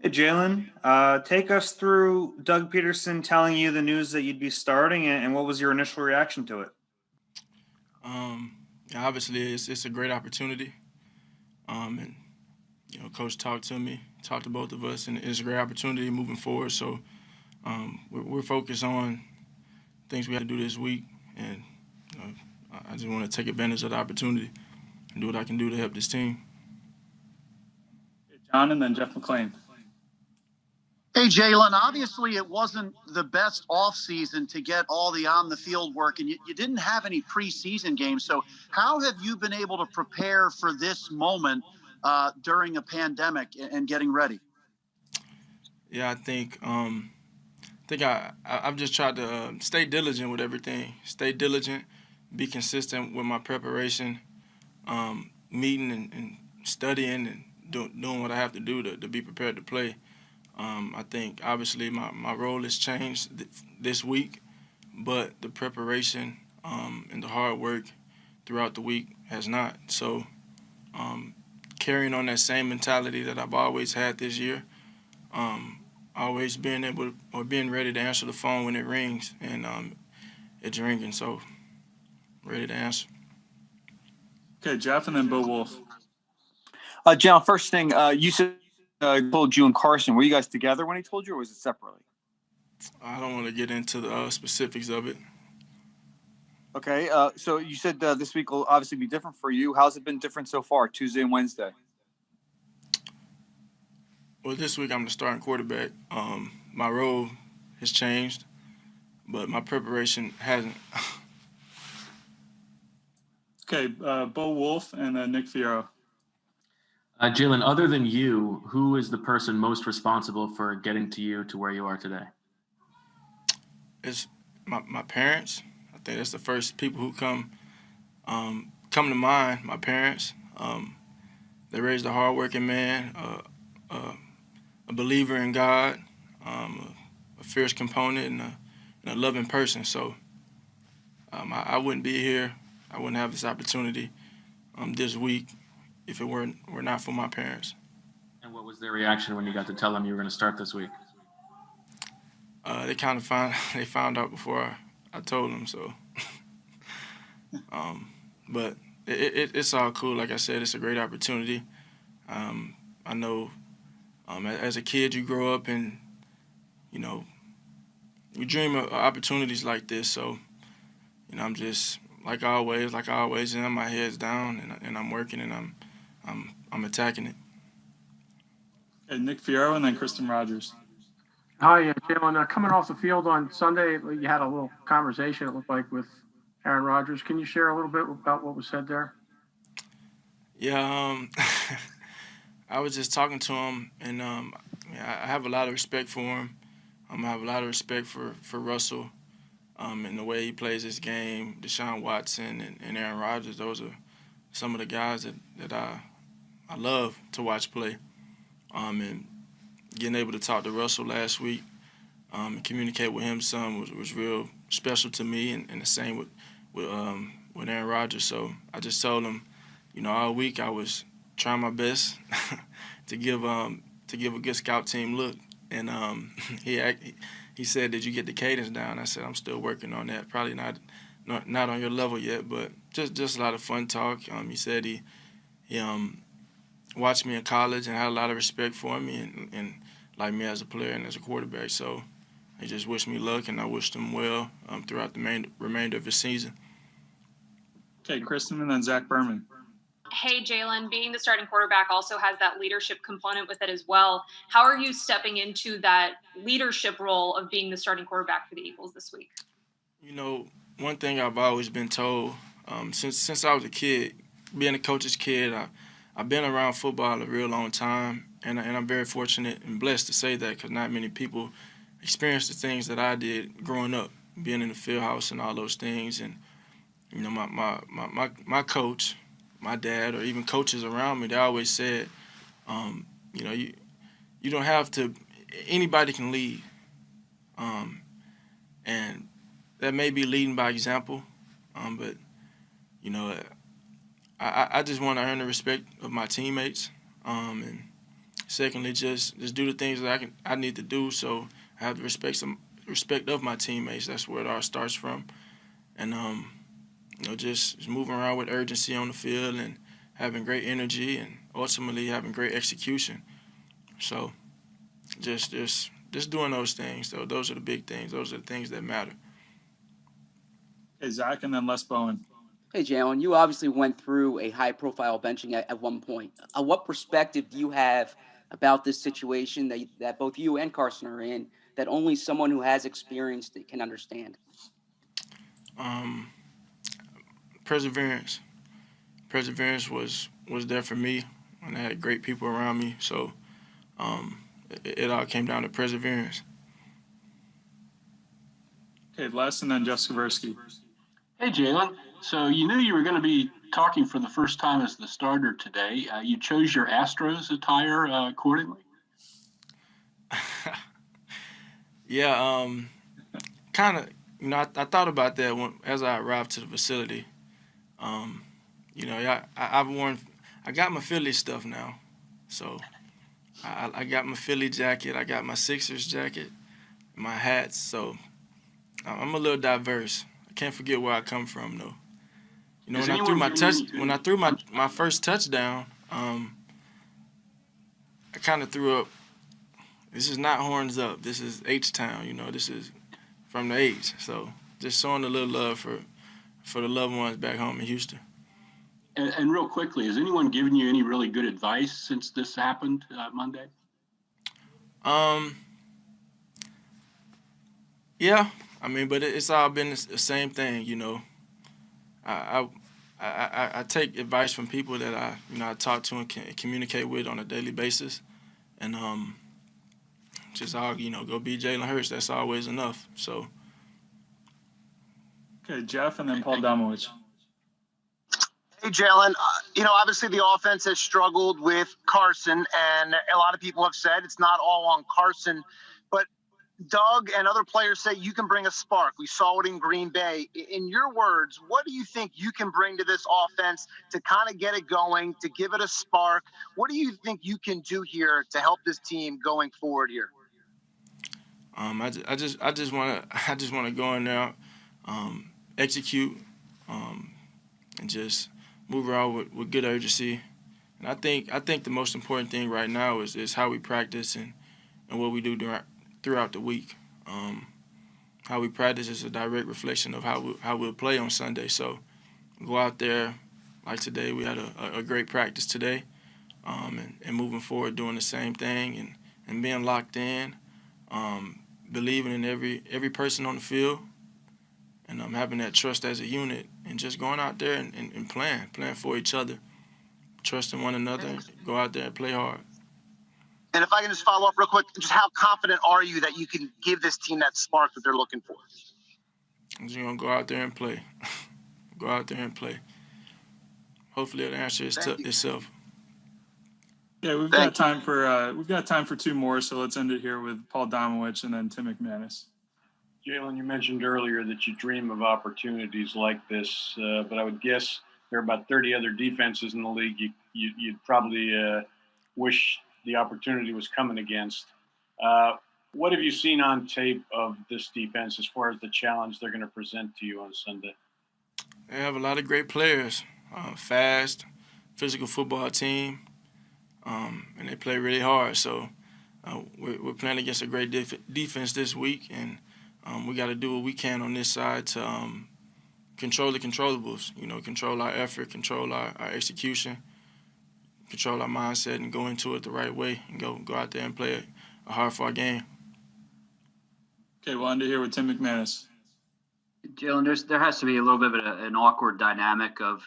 Hey, Jalen, take us through Doug Peterson telling you the news that you'd be starting, and what was your initial reaction to it? Um, yeah, obviously, it's a great opportunity. And Coach talked to me, talked to both of us, and it's a great opportunity moving forward. So we're focused on things we have to do this week, and you know, I just want to take advantage of the opportunity and do what I can do to help this team. John, and then Jeff McClain. Hey, Jalen, obviously it wasn't the best offseason to get all the on the field work, and you didn't have any preseason games. So, how have you been able to prepare for this moment during a pandemic and getting ready? Yeah, I've just tried to stay diligent with everything, stay diligent, be consistent with my preparation, meeting and studying and doing what I have to do to be prepared to play. I think obviously my role has changed this week, but the preparation and the hard work throughout the week has not. So carrying on that same mentality that I've always had this year, always being ready to answer the phone when it rings, and it's ringing, so ready to answer. Okay, Jeff, and then Bo Wolf. John, first thing, you said told you and Carson, were you guys together when he told you, or was it separately? I don't want to get into the specifics of it. Okay, so you said this week will obviously be different for you. How's it been different so far, Tuesday and Wednesday? Well, this week I'm the starting quarterback. My role has changed, but my preparation hasn't. Okay, Bo Wolf and then Nick Fierro. Jalen, other than you, who is the person most responsible for getting to you to where you are today? It's my parents. I think that's the first people who come to mind. My parents. They raised a hardworking man, a believer in God, a fierce component, and a loving person. So I wouldn't be here. I wouldn't have this opportunity this week if it were not for my parents. And what was their reaction when you got to tell them you were going to start this week? They kind of they found out before I told them. So, but it's all cool. Like I said, it's a great opportunity. I know as a kid you grow up and you dream of opportunities like this. So I'm just like I always am. My head's down and I'm working and I'm attacking it. Okay, Nick Fierro and then Kristen Rogers. Hi, Jalen. Coming off the field on Sunday, you had a little conversation, it looked like, with Aaron Rodgers. Can you share a little bit about what was said there? Yeah, I was just talking to him, and I have a lot of respect for him. I have a lot of respect for Russell and the way he plays his game. Deshaun Watson and Aaron Rodgers, those are some of the guys that I love to watch play. And getting able to talk to Russell last week and communicate with him some was real special to me, and the same with Aaron Rodgers. So I just told him, all week I was trying my best to give a good scout team look, and he said, "Did you get the cadence down?" I said, "I'm still working on that. Probably not on your level yet, but just a lot of fun talk." He said he watched me in college and had a lot of respect for me and like me as a player and as a quarterback. So he just wished me luck, and I wished him well throughout the remainder of his season. Okay, Kristen and then Zach Berman. Hey, Jalen, being the starting quarterback also has that leadership component with it as well. How are you stepping into that leadership role of being the starting quarterback for the Eagles this week? One thing I've always been told since I was a kid, being a coach's kid, I've been around football a real long time, and I'm very fortunate and blessed to say that because not many people experience the things that I did growing up, being in the field house and all those things. And my coach, my dad, or even coaches around me, they always said, you don't have to. Anybody can lead, and that may be leading by example, but I just want to earn the respect of my teammates, and secondly, just do the things that I need to do, so I have the respect of my teammates. That's where it all starts from, and just moving around with urgency on the field and having great energy and ultimately having great execution. So just doing those things. So those are the big things. Those are the things that matter. Okay, Zach, and then Les Bowen. Hey, Jalen, you obviously went through a high-profile benching at one point. What perspective do you have about this situation that both you and Carson are in that only someone who has experienced it can understand? Perseverance. Perseverance was there for me, and I had great people around me. So it all came down to perseverance. Okay, Les, and then Jeff Skaversky. Hey, Jalen. So you knew you were going to be talking for the first time as the starter today. You chose your Astros attire accordingly? Yeah, kind of. I thought about that as I arrived to the facility. I got my Philly stuff now. So I got my Philly jacket. I got my Sixers jacket, my hats. So I'm a little diverse. I can't forget where I come from, though. When I threw my first touchdown, I kind of threw up. This is not horns up. This is H-Town. This is from the H. So just showing a little love for the loved ones back home in Houston. And real quickly, has anyone given you any really good advice since this happened Monday? Yeah. But it's all been the same thing, I take advice from people that I talk to and can communicate with on a daily basis, and just all go be Jalen Hurts. That's always enough. So. Okay, Jeff, and then Paul Domowitch. Hey, Jalen, obviously the offense has struggled with Carson, and a lot of people have said it's not all on Carson, but Doug and other players say you can bring a spark. We saw it in Green Bay. In your words, what do you think you can bring to this offense to kind of get it going, to give it a spark? What do you think you can do here to help this team going forward here? I just want to go in there, execute, and just move around with good urgency. And I think the most important thing right now is how we practice and what we do throughout the week. How we practice is a direct reflection of how we'll play on Sunday. So go out there, like today, we had a great practice today, and moving forward doing the same thing and being locked in, believing in every person on the field, and having that trust as a unit, and just going out there and playing for each other, trusting one another, go out there and play hard. And if I can just follow up real quick, just how confident are you that you can give this team that spark that they're looking for? I'm just going to go out there and play. Go out there and play. Hopefully the answer is itself. Yeah, we've got time for two more, so let's end it here with Paul Domowitch and then Tim McManus. Jalen, you mentioned earlier that you dream of opportunities like this, but I would guess there are about 30 other defenses in the league you'd probably wish the opportunity was coming against. What have you seen on tape of this defense as far as the challenge they're going to present to you on Sunday? They have a lot of great players, fast, physical football team, and they play really hard. So we're playing against a great defense this week, and we got to do what we can on this side to control the controllables, control our effort, control our execution, control our mindset, and go into it the right way and go out there and play a hard-fought game. Okay, we'll end it here with Tim McManus. Jalen, there has to be a little bit of an awkward dynamic of,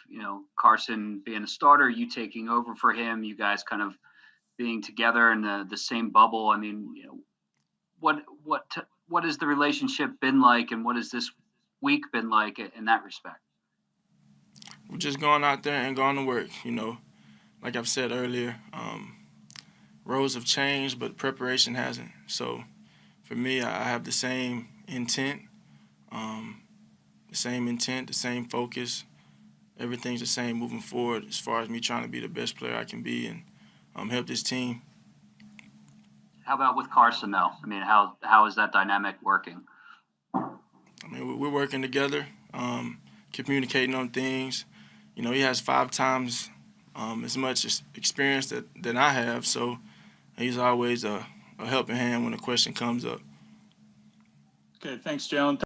Carson being a starter, you taking over for him, you guys kind of being together in the same bubble. I mean, what has the relationship been like, and what has this week been like in that respect? We're just going out there and going to work, Like I've said earlier, roles have changed, but preparation hasn't. So for me, I have the same intent, the same focus. Everything's the same moving forward as far as me trying to be the best player I can be and help this team. How about with Carson though? I mean, how is that dynamic working? I mean, we're working together, communicating on things. You know, he has 5 times as much experience that I have, so he's always a helping hand when a question comes up. Okay, thanks, Jalen.